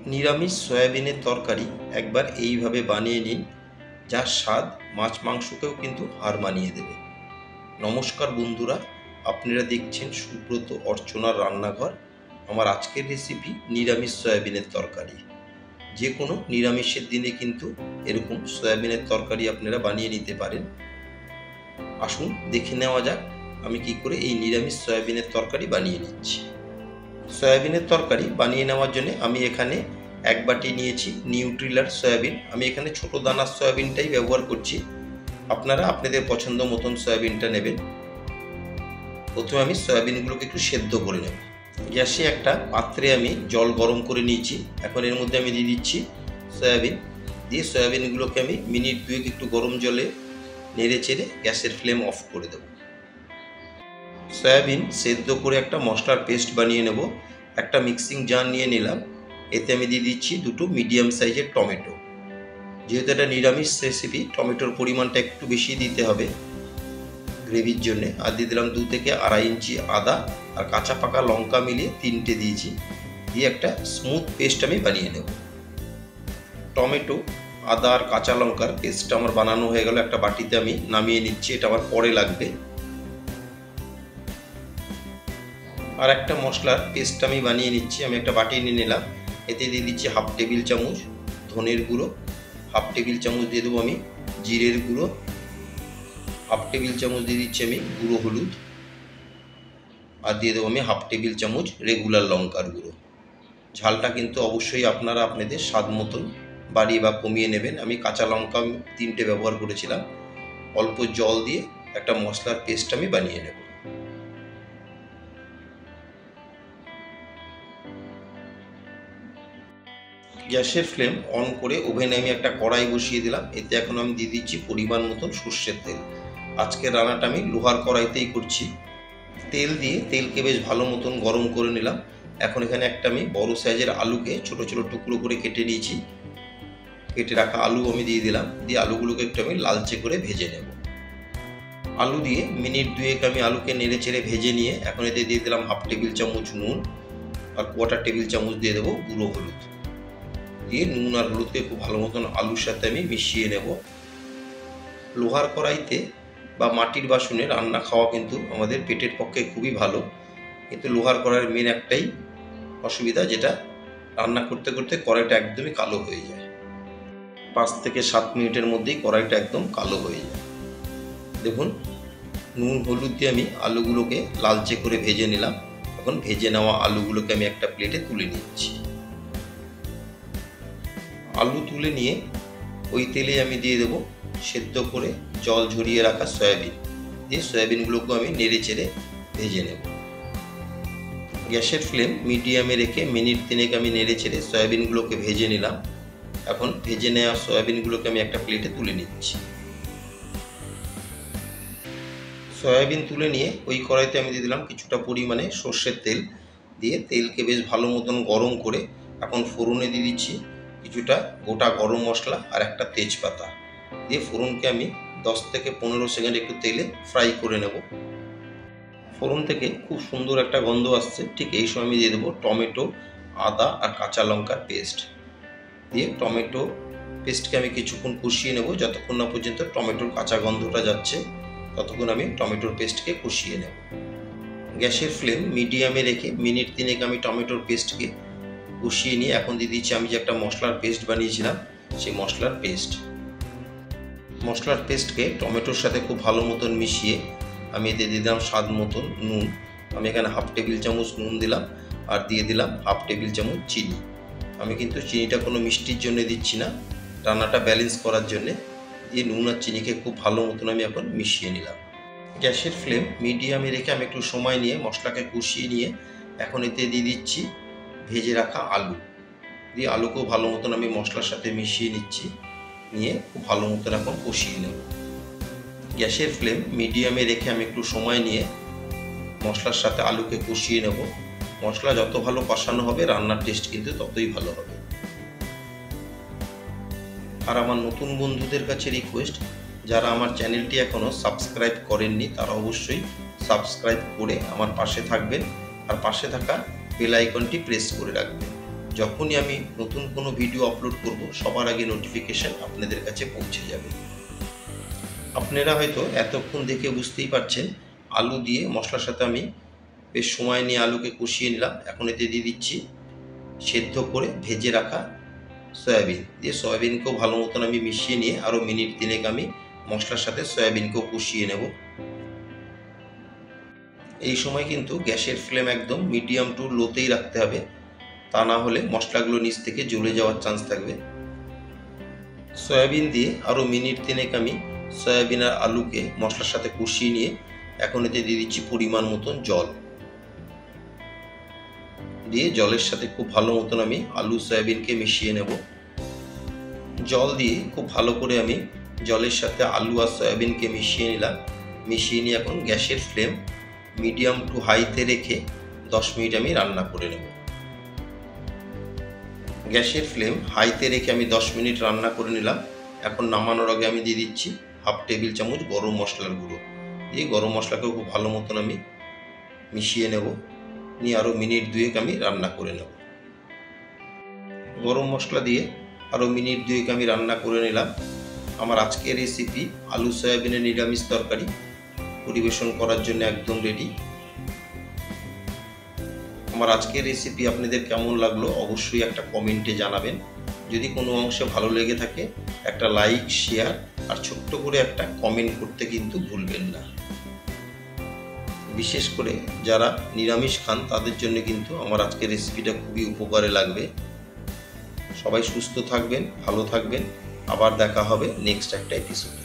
নিরামিষ সয়াবিনের তরকারি একবার এইভাবে বানিয়ে নিন, যার স্বাদ মাছ মাংসকেও কিন্তু হার মানিয়ে দেবে। নমস্কার বন্ধুরা, আপনারা দেখছেন সুব্রত অর্চনার রান্নাঘর। আমার আজকের রেসিপি নিরামিষ সয়াবিনের তরকারি। যে কোনো নিরামিষের দিনে কিন্তু এরকম সয়াবিনের তরকারি আপনারা বানিয়ে নিতে পারেন। আসুন দেখে নেওয়া যাক আমি কি করে এই নিরামিষ সয়াবিনের তরকারি বানিয়ে নিচ্ছি। সয়াবিনের তরকারি বানিয়ে নেওয়ার জন্য আমি এখানে এক বাটি নিয়েছি নিউট্রিলার সয়াবিন। আমি এখানে ছোট দানার সয়াবিনটাই ব্যবহার করছি, আপনারা আপনাদের পছন্দ মতন সয়াবিনটা নেবেন। প্রথমে আমি সয়াবিনগুলোকে একটু সেদ্ধ করে নেব। গ্যাসে একটা পাত্রে আমি জল গরম করে নিয়েছি। এখন এর মধ্যে আমি দিয়ে দিচ্ছি সয়াবিন। দিয়ে সয়াবিনগুলোকে আমি মিনিট দুয়েক একটু গরম জলে নেড়ে চেড়ে গ্যাসের ফ্লেম অফ করে দেব। সয়াবিন সেদ্ধ করে একটা মশলার পেস্ট বানিয়ে নেব। একটা মিক্সিং জার নিয়ে নিলাম, এতে আমি দিয়ে দিচ্ছি দুটো মিডিয়াম সাইজের টমেটো। যেহেতু এটা নিরামিষ রেসিপি, টমেটোর পরিমাণটা একটু বেশি দিতে হবে গ্রেভির জন্য। আর দিয়ে দিলাম 2 থেকে আড়াই ইঞ্চি আদা, আর কাঁচা পাকা লঙ্কা মিলিয়ে 3টে দিয়েছি। দিয়ে একটা স্মুথ পেস্ট আমি বানিয়ে নেব। টমেটো, আদা আর কাঁচা লঙ্কার পেস্টটা আমার বানানো হয়ে গেল। একটা বাটিতে আমি নামিয়ে নিচ্ছি, এটা আমার পরে লাগবে। আর একটা মশলার পেস্ট আমি বানিয়ে নিচ্ছি। আমি একটা বাটি নিয়ে নিলাম, এতে দিয়ে দিচ্ছি হাফ টেবিল চামচ ধনের গুঁড়ো, হাফ টেবিল চামচ দিয়ে দেবো আমি জিরের গুঁড়ো, হাফ টেবিল চামচ দিয়ে দিচ্ছি আমি গুঁড়ো হলুদ, আর দিয়ে দেবো আমি হাফ টেবিল চামচ রেগুলার লঙ্কার গুঁড়ো। ঝালটা কিন্তু অবশ্যই আপনারা আপনাদের স্বাদ মতন বাড়িয়ে বা কমিয়ে নেবেন। আমি কাঁচা লঙ্কা 3টে ব্যবহার করেছিলাম। অল্প জল দিয়ে একটা মশলার পেস্ট আমি বানিয়ে নেব। গ্যাসের ফ্লেম অন করে ওভেনে আমি একটা কড়াই বসিয়ে দিলাম। এতে এখন আমি দিয়ে দিচ্ছি পরিমাণ মতন সর্ষের তেল। আজকের রান্নাটা আমি লোহার কড়াইতেই করছি। তেল দিয়ে তেলকে বেশ ভালো মতন গরম করে নিলাম। এখন এখানে একটা আমি বড় সাইজের আলুকে ছোট ছোট টুকরো করে কেটে নিয়েছি। কেটে রাখা আলু আমি দিয়ে দিলাম। দিয়ে আলুগুলোকে একটু আমি লালচে করে ভেজে নেব। আলু দিয়ে মিনিট দুয়েক আমি আলুকে নেড়ে চেড়ে ভেজে নিয়ে এখন এতে দিয়ে দিলাম হাফ টেবিল চামচ নুন, আর কোয়ার্টার টেবিল চামচ দিয়ে দেবো গুঁড়ো হলুদ। দিয়ে নুন আর হলুদকে খুব ভালো মতন আলুর সাথে আমি মিশিয়ে নেব। লোহার কড়াইতে বা মাটির বাসনে রান্না খাওয়া কিন্তু আমাদের পেটের পক্ষে খুবই ভালো, কিন্তু লোহার কড়াইয়ের মেন একটাই অসুবিধা, যেটা রান্না করতে করতে কড়াইটা একদমই কালো হয়ে যায়। 5 থেকে 7 মিনিটের মধ্যেই কড়াইটা একদম কালো হয়ে যায়। দেখুন, নুন হলুদ দিয়ে আমি আলুগুলোকে লালচে করে ভেজে নিলাম। এখন ভেজে নেওয়া আলুগুলোকে আমি একটা প্লেটে তুলে নিচ্ছি। আলু তুলে নিয়ে ওই তেলে আমি দিয়ে দেবো সেদ্ধ করে জল ঝরিয়ে রাখা সয়াবিন। দিয়ে সয়াবিনগুলোকে আমি নেড়ে চেড়ে ভেজে নেব। গ্যাসের ফ্লেম মিডিয়ামে রেখে মিনিট 3 আমি নেড়ে চেড়ে সয়াবিনগুলোকে ভেজে নিলাম। এখন ভেজে নেওয়া সয়াবিনগুলোকে আমি একটা প্লেটে তুলে নিচ্ছি। সয়াবিন তুলে নিয়ে ওই কড়াইতে আমি দিয়ে দিলাম কিছুটা পরিমাণে সর্ষের তেল। দিয়ে তেলকে বেশ ভালো মতন গরম করে এখন ফোড়নে দিয়ে দিচ্ছি কিছুটা গোটা গরম মশলা আর একটা তেজপাতা। দিয়ে ফোড়নকে আমি 10 থেকে 15 সেকেন্ড একটু তেলে ফ্রাই করে নেব। ফোড়ন থেকে খুব সুন্দর একটা গন্ধ আসছে। ঠিক এই সময় আমি দিয়ে দেবো টমেটো, আদা আর কাঁচা লঙ্কার পেস্ট। দিয়ে টমেটো পেস্টকে আমি কিছুক্ষণ কষিয়ে নেব, যতক্ষণ না পর্যন্ত টমেটোর কাঁচা গন্ধটা যাচ্ছে ততক্ষণ আমি টমেটোর পেস্টকে কষিয়ে নেব। গ্যাসের ফ্লেম মিডিয়ামে রেখে মিনিট 3 আমি টমেটোর পেস্টকে কষিয়ে নিয়ে এখন দিয়ে দিচ্ছি আমি যে একটা মশলার পেস্ট বানিয়েছিলাম সেই মশলার পেস্টকে টমেটোর সাথে খুব ভালো মতন মিশিয়ে আমি এতে দিয়ে দিলাম স্বাদ মতন নুন। আমি এখানে হাফ টেবিল চামচ নুন দিলাম, আর দিয়ে দিলাম হাফ টেবিল চামচ চিনি। আমি কিন্তু চিনিটা কোনো মিষ্টির জন্য দিচ্ছি না, রান্নাটা ব্যালেন্স করার জন্যে। দিয়ে নুন আর চিনিকে খুব ভালো মতন আমি এখন মিশিয়ে নিলাম। গ্যাসের ফ্লেম মিডিয়ামে রেখে আমি একটু সময় নিয়ে মশলাকে কষিয়ে নিয়ে এখন এতে দিয়ে দিচ্ছি ভেজে রাখা আলু। দিয়ে আলুকেও ভালো মতন আমি মশলার সাথে মিশিয়ে নিচ্ছি, নিয়ে খুব ভালো মতন এখন কষিয়ে নেব। গ্যাসের ফ্লেম মিডিয়ামে রেখে আমি একটু সময় নিয়ে মশলার সাথে আলুকে কষিয়ে নেব। মশলা যত ভালো কষানো হবে রান্নার টেস্ট কিন্তু ততই ভালো হবে। আর আমার নতুন বন্ধুদের কাছে রিকোয়েস্ট, যারা আমার চ্যানেলটি এখনও সাবস্ক্রাইব করেননি তারা অবশ্যই সাবস্ক্রাইব করে আমার পাশে থাকবেন, আর পাশে থাকা বেল আইকনটি প্রেস করে রাখবেন। যখনই আমি নতুন কোনো ভিডিও আপলোড করব সবার আগে নোটিফিকেশান আপনাদের কাছে পৌঁছে যাবে। আপনারা হয়তো এতক্ষণ দেখে বুঝতেই পারছেন আলু দিয়ে মশলার সাথে আমি বেশ সময় নিয়ে আলুকে কষিয়ে নিলাম। এখন এতে দিয়ে দিচ্ছি সেদ্ধ করে ভেজে রাখা সয়াবিন। দিয়ে সয়াবিনকেও ভালো মতন আমি মিশিয়ে নিয়ে আরও মিনিট 3 আমি মশলার সাথে সয়াবিনকেও কষিয়ে নেব। এই সময় কিন্তু গ্যাসের ফ্লেম একদম মিডিয়াম টু লোতেই রাখতে হবে, তা না হলে মশলাগুলো নিচ থেকে জ্বলে যাওয়ার চান্স থাকবে। সয়াবিন দিয়ে আরও মিনিট 3 আমি সয়াবিন আর আলুকে মশলার সাথে কষিয়ে নিয়ে এখন এতে দিয়ে দিচ্ছি পরিমাণ মতন জল। দিয়ে জলের সাথে খুব ভালো মতন আমি আলু সয়াবিনকে মিশিয়ে নেব। জল দিয়ে খুব ভালো করে আমি জলের সাথে আলু আর সয়াবিনকে মিশিয়ে নিলাম। মিশিয়ে নিয়ে এখন গ্যাসের ফ্লেম মিডিয়াম টু হাইতে রেখে 10 মিনিট আমি রান্না করে নেব। গ্যাসের ফ্লেম হাইতে রেখে আমি 10 মিনিট রান্না করে নিলাম। এখন নামানোর আগে আমি দিয়ে দিচ্ছি হাফ টেবিল চামচ গরম মশলার গুঁড়ো। দিয়ে গরম মশলাকেও খুব ভালো মতন আমি মিশিয়ে নেব, নিয়ে আরও মিনিট 2 আমি রান্না করে নেব। গরম মশলা দিয়ে আরও মিনিট 2 আমি রান্না করে নিলাম। আমার আজকের রেসিপি আলু সয়াবিনের নিরামিষ তরকারি পরিবেশন করার জন্য একদম রেডি। আমার আজকের রেসিপি আপনাদের কেমন লাগলো অবশ্যই একটা কমেন্টে জানাবেন। যদি কোনো অংশে ভালো লেগে থাকে একটা লাইক, শেয়ার আর ছোট্ট করে একটা কমেন্ট করতে কিন্তু ভুলবেন না। বিশেষ করে যারা নিরামিষ খান তাদের জন্য কিন্তু আমার আজকের রেসিপিটা খুবই উপকারে লাগবে। সবাই সুস্থ থাকবেন, ভালো থাকবেন। আবার দেখা হবে নেক্সট একটা এপিসোডে।